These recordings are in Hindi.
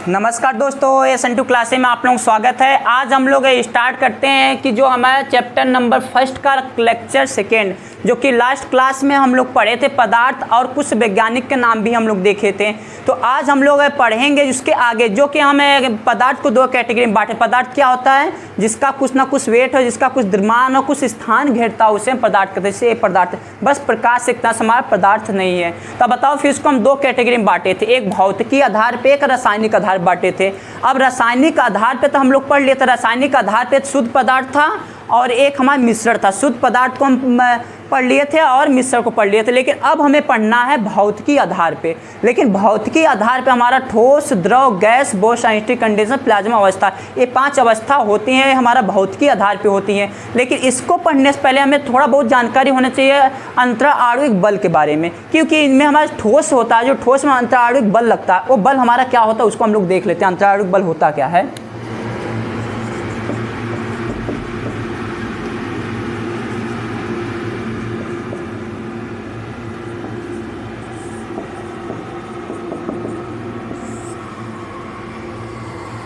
नमस्कार दोस्तों, SN2 क्लासे में आप लोगों का स्वागत है। आज हम लोग स्टार्ट करते हैं कि जो हमारा चैप्टर नंबर फर्स्ट का लेक्चर सेकेंड, जो कि लास्ट क्लास में हम लोग पढ़े थे पदार्थ और कुछ वैज्ञानिक के नाम भी हम लोग देखे थे। तो आज हम लोग पढ़ेंगे उसके आगे, जो कि हमें पदार्थ को दो कैटेगरी में बांटे। पदार्थ क्या होता है? जिसका कुछ ना कुछ वेट हो, जिसका कुछ द्रव्यमान हो, कुछ स्थान घेरता हो, उसे हम पदार्थ कहते हैं। जैसे पदार्थ बस प्रकाश से इतना हमारा पदार्थ नहीं है। तो बताओ फिर इसको हम दो कैटेगरी में बांटे थे, एक भौतिकी आधार पे, एक रासायनिक आधार बांटे थे। अब रासायनिक आधार पे तो हम लोग पढ़ लिए थे, रासायनिक आधार पे शुद्ध पदार्थ था और एक हमारा मिश्रण था। शुद्ध पदार्थ को हम पढ़ लिए थे और मिश्रण को पढ़ लिए थे। लेकिन अब हमें पढ़ना है भौतिकी आधार पे। लेकिन भौतिकी आधार पे हमारा ठोस, द्रव, गैस, बोस-आइंस्टीन कंडीशन, प्लाज्मा अवस्था, ये 5 अवस्था होती हैं, हमारा भौतिकी आधार पे होती हैं। लेकिन इसको पढ़ने से पहले हमें थोड़ा बहुत जानकारी होना चाहिए अंतराणविक बल के बारे में, क्योंकि इनमें हमारा ठोस होता है, जो ठोस में अंतराणविक बल लगता है, वो बल हमारा क्या होता है उसको हम लोग देख लेते हैं। अंतराणविक बल होता क्या है?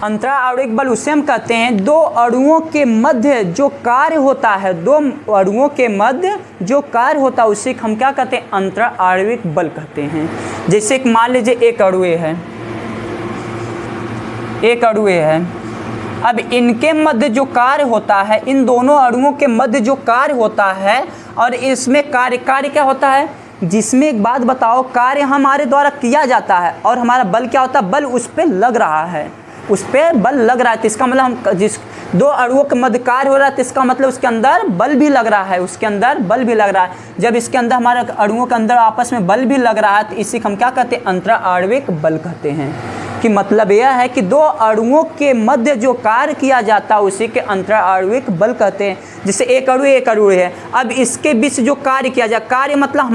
अंतराणविक बल उसे हम कहते हैं दो अणुओं के मध्य जो कार्य होता है, दो अणुओं के मध्य जो कार्य होता है उसे हम क्या कहते हैं? अंतराणविक बल कहते हैं। जैसे कि मान लीजिए एक अणु है, एक अणु है। अब इनके मध्य जो कार्य होता है, इन दोनों अणुओं के मध्य जो कार्य होता है, और इसमें कार्य क्या होता है? जिसमें एक बात बताओ, कार्य हमारे द्वारा किया जाता है और हमारा बल क्या होता है? बल उस पर लग रहा है, उस पर बल लग रहा है। तो इसका मतलब हम जिस दो अणुओं के मध्य कार्य हो रहा है, तो इसका मतलब उसके अंदर बल भी लग रहा है, उसके अंदर बल भी लग रहा है। जब इसके अंदर हमारे अणुओं के अंदर आपस में बल भी लग रहा है, तो इसी हम क्या कहते हैं? अंतराणविक बल कहते हैं। कि मतलब यह है कि दो अणुओं के मध्य जो कार्य किया जाता है उसी के अंतराणविक बल कहते हैं। जैसे एक अणु है, अब इसके बीच जो कार्य किया जाए, कार्य मतलब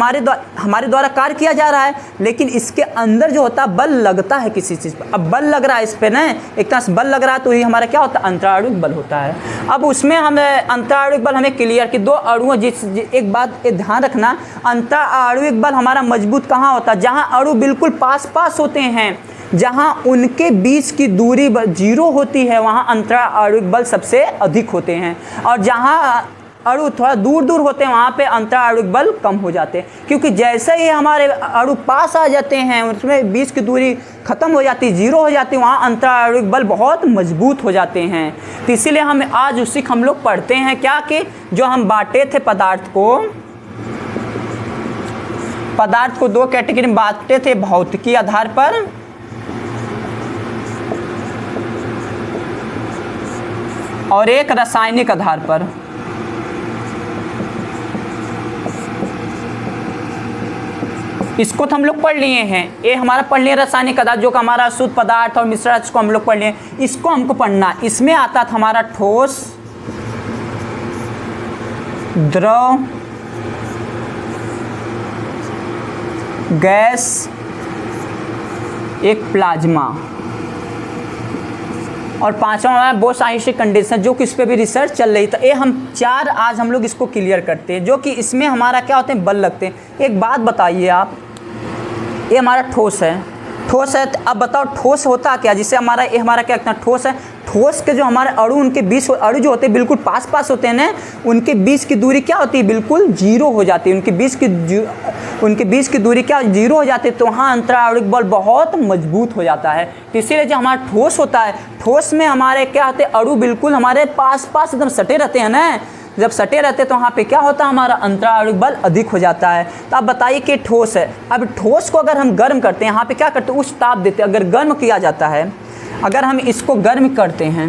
हमारे द्वारा कार्य किया जा रहा है, लेकिन इसके अंदर जो होता है बल लगता है किसी चीज़ पर। अब बल लग रहा है इस पर ना, एक तरह से बल लग रहा है, तो ये हमारा क्या होता है? अंतराणविक बल होता है। अब उसमें हमें अंतराणविक बल हमें क्लियर कि दो अणुओं, एक बात ध्यान रखना, अंतराणविक बल हमारा मजबूत कहाँ होता है? जहाँ अणु बिल्कुल पास पास होते हैं, जहाँ उनके बीच की दूरी 0 होती है, वहाँ अंतराणविक बल सबसे अधिक होते हैं। और जहाँ अणु थोड़ा दूर दूर होते हैं, वहाँ पे अंतराणविक बल कम हो जाते हैं। क्योंकि जैसे ही हमारे अणु पास आ जाते हैं, उसमें बीच की दूरी ख़त्म हो जाती है, 0 हो जाती है, वहाँ अंतराणविक बल बहुत मजबूत हो जाते हैं। तो इसीलिए हम आज उसी हम लोग पढ़ते हैं क्या, कि जो हम बांटे थे पदार्थ को दो कैटेगरी में बांटे थे, भौतिकी आधार पर और एक रासायनिक आधार पर। इसको तो हम लोग पढ़ लिए हैं, ये हमारा पढ़ लिए रासायनिक आधार, जो कि हमारा शुद्ध पदार्थ और मिश्रण, इसको हम लोग पढ़ लिए। इसको हमको पढ़ना, इसमें आता था हमारा ठोस, द्रव, गैस, एक प्लाज्मा, और पांचवा हमारा बोस-आइंस्टीन कंडीशन, जो कि इस पर भी रिसर्च चल रही। तो ये हम 4 आज हम लोग इसको क्लियर करते हैं, जो कि इसमें हमारा क्या होते हैं? बल लगते हैं। एक बात बताइए आप, ये हमारा ठोस है, तो अब बताओ ठोस होता क्या? जिससे ये हमारा क्या लगता है? ठोस है। ठोस के जो हमारे अणु, उनके बीच अणु जो होते हैं बिल्कुल पास पास होते हैं ना, उनके बीच की दूरी क्या होती है? बिल्कुल 0 हो जाती है। उनके बीच की दूरी क्या 0 हो जाती है, तो वहाँ अंतराणविक बल बहुत मजबूत हो जाता है। तो इसीलिए जो हमारा ठोस होता है, ठोस में हमारे क्या होते हैं? अणु बिल्कुल हमारे पास पास एकदम सटे रहते हैं ना। जब सटे रहते तो वहाँ पे क्या होता है? हमारा अंतराणविक बल अधिक हो जाता है। तो आप बताइए कि ठोस है, अब ठोस को अगर हम गर्म करते हैं, यहाँ पे क्या करते हैं? उच्च ताप देते हैं। अगर गर्म किया जाता है, अगर हम इसको गर्म करते हैं,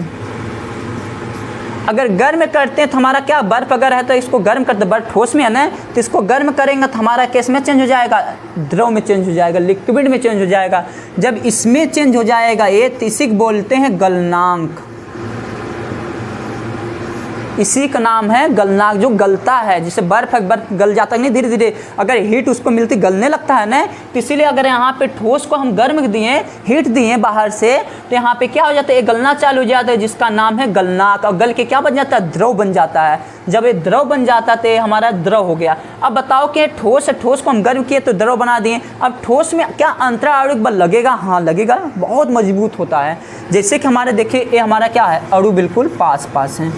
अगर गर्म करते हैं तो हमारा क्या, बर्फ अगर है तो इसको गर्म करते, बर्फ ठोस में है ना, तो इसको गर्म करेंगे तो हमारा केस में चेंज हो जाएगा, द्रव में चेंज हो जाएगा, लिक्विड में चेंज हो जाएगा। जब इसमें चेंज हो जाएगा ये, तो इसी को बोलते हैं गलनांक। इसी का नाम है गलनांक, जो गलता है, जिसे बर्फ गल जाता है नहीं धीरे धीरे, अगर हीट उसको मिलती गलने लगता है ना, तो इसीलिए अगर यहाँ पे ठोस को हम गर्म दिए, हीट दिए बाहर से, तो यहाँ पे क्या हो जाता है, ये गलना चालू हो जाता है, जिसका नाम है गलनांक। और गल के क्या बन जाता है, द्रव बन जाता है। जब ये द्रव बन जाता है तो ये हमारा द्रव हो गया। अब बताओ कि ठोस है, ठोस को हम गर्म किए तो द्रव बना दिए। अब ठोस में क्या अंतराणविक बल लगेगा? हाँ लगेगा, बहुत मजबूत होता है। जैसे कि हमारे देखिए ये हमारा क्या है, अणु बिल्कुल पास पास हैं।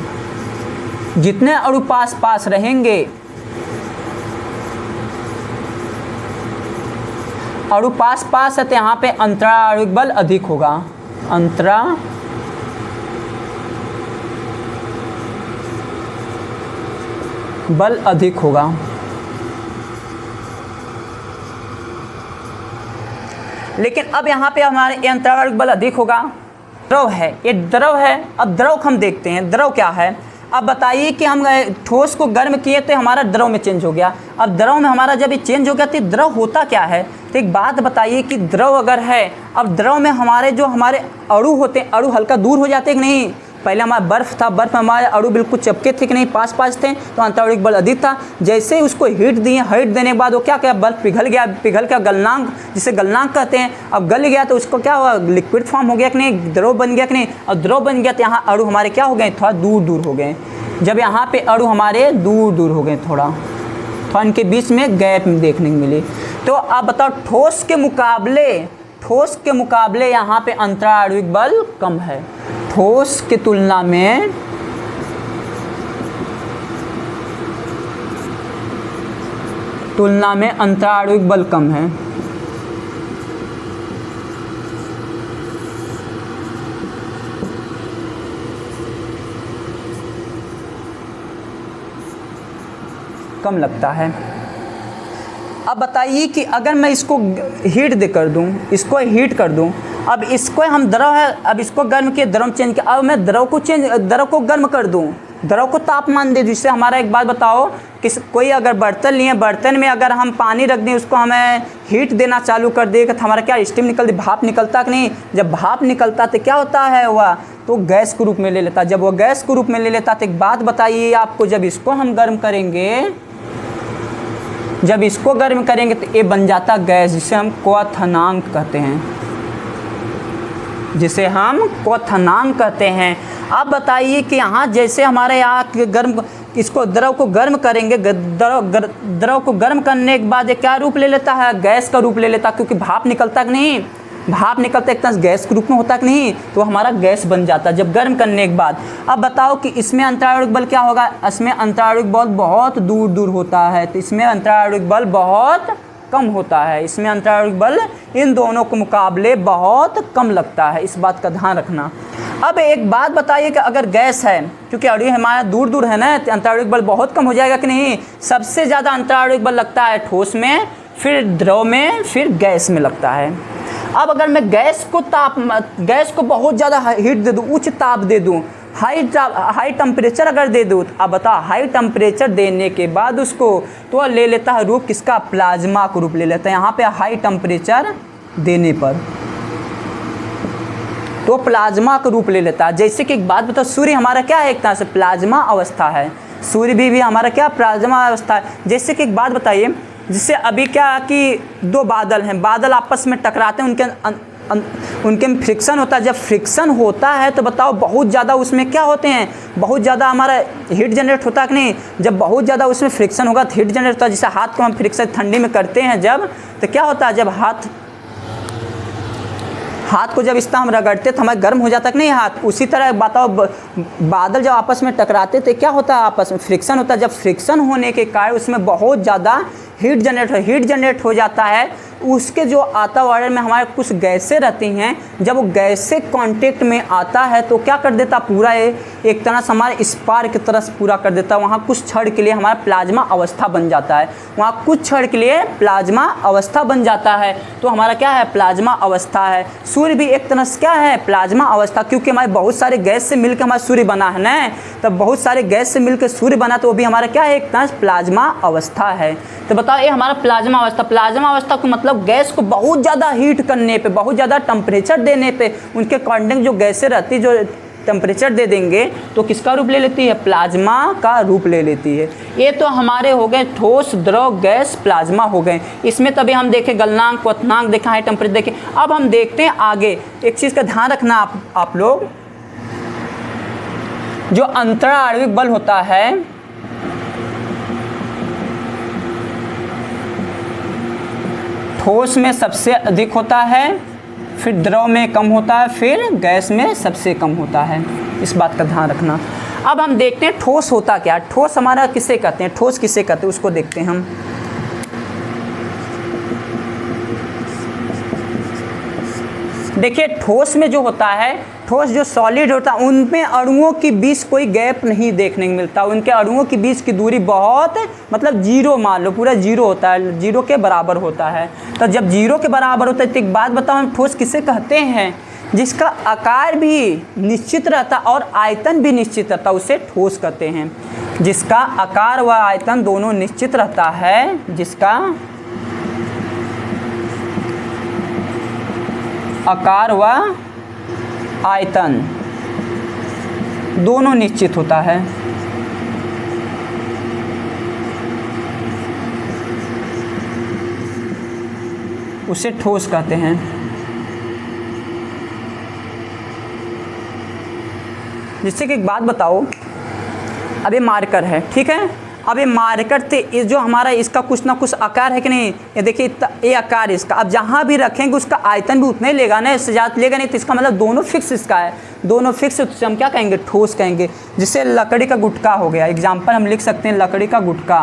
जितने अणु पास पास रहेंगे, अणु पास पास है तो यहाँ पे अंतराणविक बल अधिक होगा, अंतरा बल अधिक होगा। लेकिन अब यहाँ पे हमारे अंतराणविक बल अधिक होगा। द्रव है, ये द्रव है। अब द्रव को हम देखते हैं, द्रव क्या है। अब बताइए कि हम ठोस को गर्म किए तो हमारा द्रव में चेंज हो गया। अब द्रव में हमारा जब ये चेंज हो गया तो द्रव होता क्या है? तो एक बात बताइए कि द्रव अगर है, अब द्रव में हमारे जो हमारे अणु होते हैं, अणु हल्का दूर हो जाते हैं कि नहीं? पहले हमारा बर्फ था, बर्फ में हमारे अणु बिल्कुल चिपके थे कि नहीं, पास पास थे, तो अंतराणविक बल अधिक था। जैसे ही उसको हीट दिए, हीट देने के बाद वो क्या बर्फ पिघल गया, पिघल का गलनांक, जिसे गलनांक कहते हैं। अब गल गया तो उसको क्या हुआ, लिक्विड फॉर्म हो गया कि नहीं, द्रव बन गया कि नहीं। और द्रव बन गया तो यहाँ अणु हमारे क्या हो गए, थोड़ा दूर दूर हो गए। जब यहाँ पे अणु हमारे दूर दूर हो गए, थोड़ा इनके बीच में गैप देखने को मिली। तो अब बताओ ठोस के मुकाबले यहाँ पे अंतराणविक बल कम है। ठोस के तुलना में अंतराणविक बल कम है। कम लगता है। अब बताइए कि अगर मैं इसको हीट दे कर दूं, इसको हीट कर दूं, अब इसको हम द्रव है, अब इसको गर्म किए, द्रव चेंज किया, अब मैं द्रव को गर्म कर दूं, द्रव को तापमान दे दूं। जिससे हमारा एक बात बताओ कि कोई अगर बर्तन लिए, बर्तन में अगर हम पानी रख दें, उसको हमें हीट देना चालू कर देगा तो हमारा क्या स्टीम निकलती, भाप निकलता कि नहीं? जब भाप निकलता तो क्या होता है, वह तो गैस के रूप में ले लेता। जब वो गैस के रूप में ले लेता तो एक बात बताइए आपको, जब इसको हम गर्म करेंगे, जब इसको गर्म करेंगे तो ये बन जाता गैस, जिसे हम क्वथनांक कहते हैं, जिसे हम क्वथनांक कहते हैं। अब बताइए कि यहाँ जैसे हमारे यहाँ गर्म, इसको द्रव को गर्म करेंगे, द्रव को गर्म करने के बाद ये क्या रूप ले लेता है, गैस का रूप ले लेता, क्योंकि भाप निकलता कि नहीं, भाप निकलता एक तरह गैस के रूप में होता कि नहीं, तो हमारा गैस बन जाता जब गर्म करने के बाद। अब बताओ कि इसमें अंतराणविक बल क्या होगा, इसमें अंतराणविक बल बहुत दूर दूर होता है, तो इसमें अंतराणविक बल बहुत कम होता है। इसमें अंतराणविक बल इन दोनों के मुकाबले बहुत कम लगता है, इस बात का ध्यान रखना। अब एक बात बताइए कि अगर गैस है, क्योंकि अणु हमारा दूर दूर है ना, तो अंतराणविक बल बहुत कम हो जाएगा कि नहीं? सबसे ज़्यादा अंतराणविक बल लगता है ठोस में, फिर द्रव में, फिर गैस में लगता है। अब अगर मैं गैस को बहुत ज़्यादा हीट दे दूँ, उच्च ताप दे दूँ, हाई टेम्परेचर अगर दे दूँ, अब बताओ हाई टेम्परेचर देने के बाद उसको तो ले लेता है रूप किसका, प्लाज्मा का रूप ले लेता है। यहाँ पे हाई टेम्परेचर देने पर तो प्लाज्मा का रूप ले लेता है। जैसे कि एक बात बताओ, सूर्य हमारा क्या है, एक तरह से प्लाज्मा अवस्था है। सूर्य भी हमारा क्या, प्लाज्मा अवस्था है। जैसे कि एक बात बताइए, जिससे अभी क्या कि दो बादल हैं, बादल आपस में टकराते हैं, उनके में फ्रिक्शन होता है। जब फ्रिक्शन होता है तो बताओ बहुत ज़्यादा उसमें क्या होते हैं, बहुत ज़्यादा हमारा हीट जनरेट होता है कि नहीं? जब बहुत ज़्यादा उसमें फ्रिक्शन होगा तो हीट जनरेट होता है। जैसे हाथ को हम फ्रिक्शन ठंडी में करते हैं जब, तो क्या होता है, जब हाथ को जब इस तरह हम रगड़ते तो हमारा गर्म हो जाता है कि नहीं हाथ। उसी तरह बताओ बादल जब आपस में टकराते तो क्या होता है, आपस में फ्रिक्शन होता है। जब फ्रिक्शन होने के कारण उसमें बहुत ज़्यादा हीट जनरेट हो जाता है। उसके जो वातावरण में हमारे कुछ गैसें रहती हैं, जब वो गैसें कांटेक्ट में आता है तो क्या कर देता, पूरा एक तरह से हमारे स्पार्क की तरह पूरा कर देता। वहाँ कुछ क्षण के लिए हमारा प्लाज्मा अवस्था बन जाता है, वहाँ कुछ क्षण के लिए प्लाज्मा अवस्था बन जाता है। तो हमारा क्या है, प्लाज्मा अवस्था है। सूर्य भी एक तरह से क्या है, प्लाज्मा अवस्था, क्योंकि हमारे बहुत सारे गैस से मिलकर हमारा सूर्य बना है ना, तब बहुत सारे गैस से मिलकर सूर्य बना, तो वो भी हमारा क्या है, एक तरह से प्लाज्मा अवस्था है। तो बताओ ये हमारा प्लाज्मा अवस्था को मतलब गैस को बहुत ज़्यादा हीट करने पे, बहुत ज़्यादा टेम्परेचर देने पे, उनके कॉन्टेक्ट जो गैसें रहती, जो टेम्परेचर दे देंगे तो किसका रूप ले लेती है, प्लाज्मा का रूप ले लेती है। ये तो हमारे हो गए ठोस, द्रव, गैस, प्लाज्मा हो गए। इसमें तभी हम देखें गलनांक, क्वथनांक देखा है, टेम्परेचर देखें। अब हम देखते हैं आगे, एक चीज़ का ध्यान रखना आप लोग, जो अंतराणविक बल होता है ठोस में सबसे अधिक होता है, फिर द्रव में कम होता है, फिर गैस में सबसे कम होता है। इस बात का ध्यान रखना। अब हम देखते हैं ठोस होता क्या। ठोस हमारा किसे कहते हैं, ठोस किसे कहते हैं उसको देखते हैं हम। देखिए ठोस में जो होता है, ठोस जो सॉलिड होता है उनमें अणुओं के बीच कोई गैप नहीं देखने को मिलता। उनके अणुओं के बीच की दूरी बहुत, मतलब जीरो, मान लो पूरा जीरो होता है, जीरो के बराबर होता है। तो जब जीरो के बराबर होता है तो एक बात बताओ, हम ठोस किसे कहते हैं, जिसका आकार भी निश्चित रहता और आयतन भी निश्चित रहता, उसे ठोस कहते हैं। जिसका आकार व आयतन दोनों निश्चित रहता है, जिसका आकार व आयतन दोनों निश्चित होता है, उसे ठोस कहते हैं। जिससे कि एक बात बताओ, अब ये मार्कर है, ठीक है, अब ये मार्कर थे, ये जो हमारा इसका कुछ ना कुछ आकार है कि नहीं, ये देखिए ये आकार इसका, अब जहाँ भी रखेंगे उसका आयतन भी उतना ही लेगा ना, इससे ज़्यादा लेगा नहीं, तो इसका मतलब दोनों फिक्स इसका है, दोनों फिक्स, तो हम क्या कहेंगे, ठोस कहेंगे। जिससे लकड़ी का गुटका हो गया, एग्जाम्पल हम लिख सकते हैं लकड़ी का गुटका।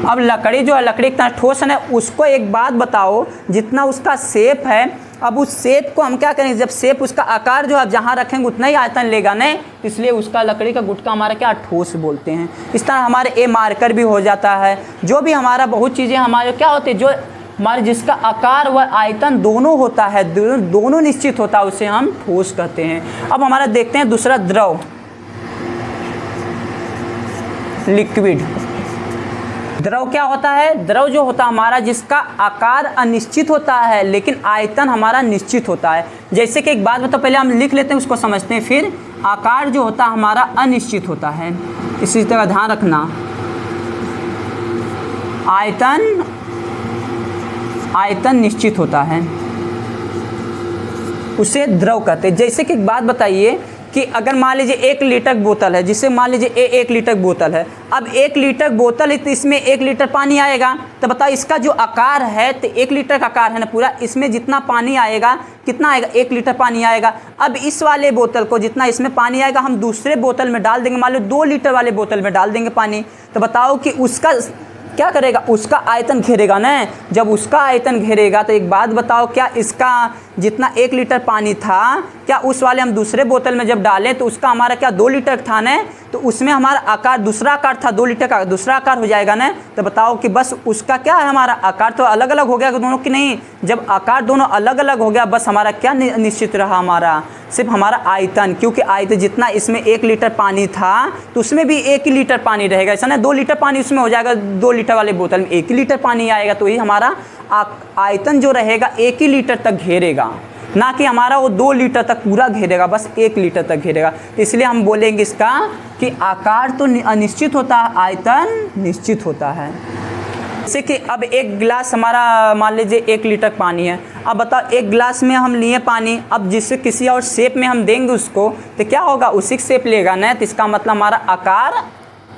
अब लकड़ी जो है, लकड़ी इतना ठोस है ना, उसको एक बात बताओ, जितना उसका शेप है, अब उस शेप को हम क्या करेंगे, जब शेप उसका आकार जो आप जहाँ रखेंगे उतना ही आयतन लेगा नहीं, इसलिए उसका लकड़ी का गुटका हमारा क्या, ठोस बोलते हैं। इस तरह हमारे ए मार्कर भी हो जाता है। जो भी हमारा बहुत चीज़ें हमारे क्या होती है, जो हमारे जिसका आकार व आयतन दोनों होता है, दोनों निश्चित होता है, उसे हम ठोस कहते हैं। अब हमारा देखते हैं दूसरा द्रव, लिक्विड। द्रव क्या होता है, द्रव जो होता है हमारा जिसका आकार अनिश्चित होता है लेकिन आयतन हमारा निश्चित होता है। जैसे कि एक बात बताओ, पहले हम लिख लेते हैं उसको समझते हैं, फिर आकार जो होता है हमारा अनिश्चित होता है, इसी तरह ध्यान रखना। आयतन निश्चित होता है, उसे द्रव कहते हैं। जैसे कि एक बात बताइए कि अगर मान लीजिए 1 लीटर बोतल है, जिससे मान लीजिए 1 लीटर बोतल है, अब 1 लीटर बोतल है तो इसमें 1 लीटर पानी आएगा, तो बताओ इसका जो आकार है, तो 1 लीटर का आकार है ना पूरा, इसमें जितना पानी आएगा, कितना आएगा, 1 लीटर पानी आएगा। अब इस वाले बोतल को जितना इसमें पानी आएगा हम दूसरे बोतल में डाल देंगे, मान लो 2 लीटर वाले बोतल में डाल देंगे पानी, तो बताओ कि उसका क्या करेगा, उसका आयतन घेरेगा ना। जब उसका आयतन घेरेगा तो एक बात बताओ, क्या इसका जितना 1 लीटर पानी था, क्या उस वाले हम दूसरे बोतल में जब डालें तो उसका हमारा क्या 2 लीटर था ना, तो उसमें हमारा आकार दूसरा आकार था, 2 लीटर का दूसरा आकार हो जाएगा ना। तो बताओ कि बस उसका क्या है, हमारा आकार तो अलग अलग हो गया दोनों की, नहीं, जब आकार दोनों अलग अलग हो गया, बस हमारा क्या निश्चित रहा, हमारा सिर्फ हमारा आयतन, क्योंकि आयतन जितना इसमें 1 लीटर पानी था तो उसमें भी 1 ही लीटर पानी रहेगा, ऐसा ना 2 लीटर पानी उसमें हो जाएगा, 2 लीटर वाले बोतल में 1 ही लीटर पानी आएगा, तो ये हमारा आयतन जो रहेगा 1 ही लीटर तक घेरेगा, ना कि हमारा वो 2 लीटर तक पूरा घेरेगा, बस 1 लीटर तक घेरेगा। तो इसलिए हम बोलेंगे इसका कि आकार तो अनिश्चित होता है, आयतन निश्चित होता है। जैसे कि अब 1 गिलास हमारा मान लीजिए 1 लीटर पानी है, अब बताओ 1 गिलास में हम लिए पानी, अब जिससे किसी और शेप में हम देंगे उसको तो क्या होगा, उसी शेप लेगा ना, तो इसका मतलब हमारा आकार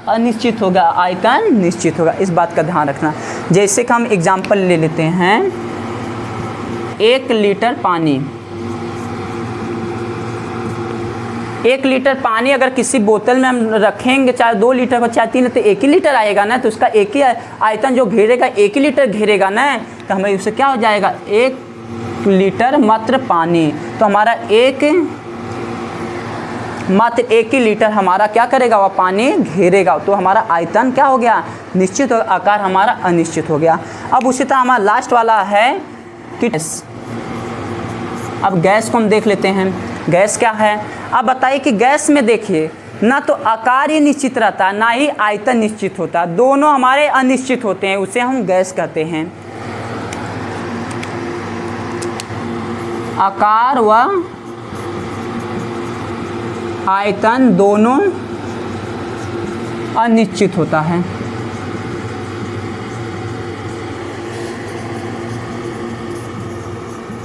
अनिश्चित होगा, आयतन निश्चित होगा। इस बात का ध्यान रखना। जैसे कि हम एग्जाम्पल ले लेते हैं, 1 लीटर पानी, 1 लीटर पानी अगर किसी बोतल में हम रखेंगे, चाहे 2 लीटर को चाहे 3, तो 1 ही लीटर आएगा ना, तो उसका 1 ही आयतन जो घेरेगा 1 ही लीटर घेरेगा ना, तो हमें उससे क्या हो जाएगा, 1 लीटर मात्र पानी, तो हमारा मात्र 1 ही लीटर हमारा क्या करेगा, वह पानी घेरेगा, तो हमारा आयतन क्या हो गया, निश्चित हो, आकार हमारा अनिश्चित हो गया। अब उसी तरह हमारा लास्ट वाला है कि अब गैस को हम देख लेते हैं, गैस क्या है। अब बताइए कि गैस में देखिए ना तो आकार ही निश्चित रहता है, ना ही आयतन निश्चित होता, दोनों हमारे अनिश्चित होते हैं, उसे हम गैस कहते हैं। आकार व आयतन दोनों अनिश्चित होता है।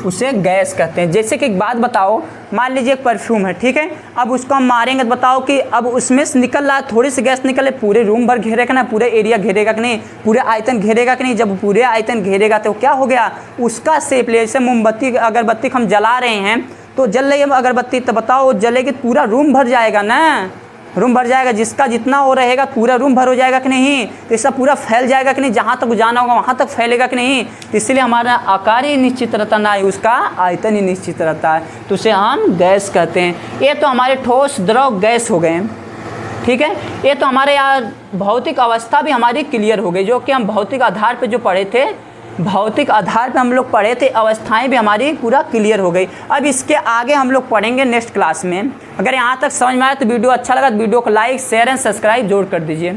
उसे गैस कहते हैं। जैसे कि एक बात बताओ, मान लीजिए एक परफ्यूम है, ठीक है, अब उसको हम मारेंगे तो बताओ कि अब उसमें से निकल रहा है, थोड़ी सी गैस निकले, पूरे रूम भर घेरेगा ना, पूरे एरिया घेरेगा कि नहीं, पूरे आयतन घेरेगा कि नहीं। जब पूरे आयतन घेरेगा तो क्या हो गया, उसका शेप ले। जैसे मोमबत्ती अगरबत्ती हम जला रहे हैं तो जल रही है अगरबत्ती, तो बताओ वो जलेगी पूरा रूम भर जाएगा ना, रूम भर जाएगा। जिसका जितना वो रहेगा पूरा रूम भर हो जाएगा कि नहीं, तो इसका पूरा फैल जाएगा कि नहीं, जहाँ तक जाना होगा वहाँ तक फैलेगा कि नहीं। तो इसलिए हमारा आकार ही निश्चित रहता ना ही उसका आयतन ही निश्चित रहता है, तो उसे हम गैस कहते हैं। ये तो हमारे ठोस द्रव गैस हो गए, ठीक है। ये तो हमारे यहाँ भौतिक अवस्था भी हमारी क्लियर हो गई, जो कि हम भौतिक आधार पर जो पढ़े थे, भौतिक आधार पे हम लोग पढ़े थे, अवस्थाएं भी हमारी पूरा क्लियर हो गई। अब इसके आगे हम लोग पढ़ेंगे नेक्स्ट क्लास में। अगर यहाँ तक समझ में आया तो वीडियो अच्छा लगा तो वीडियो को लाइक शेयर एंड सब्सक्राइब जरूर कर दीजिए।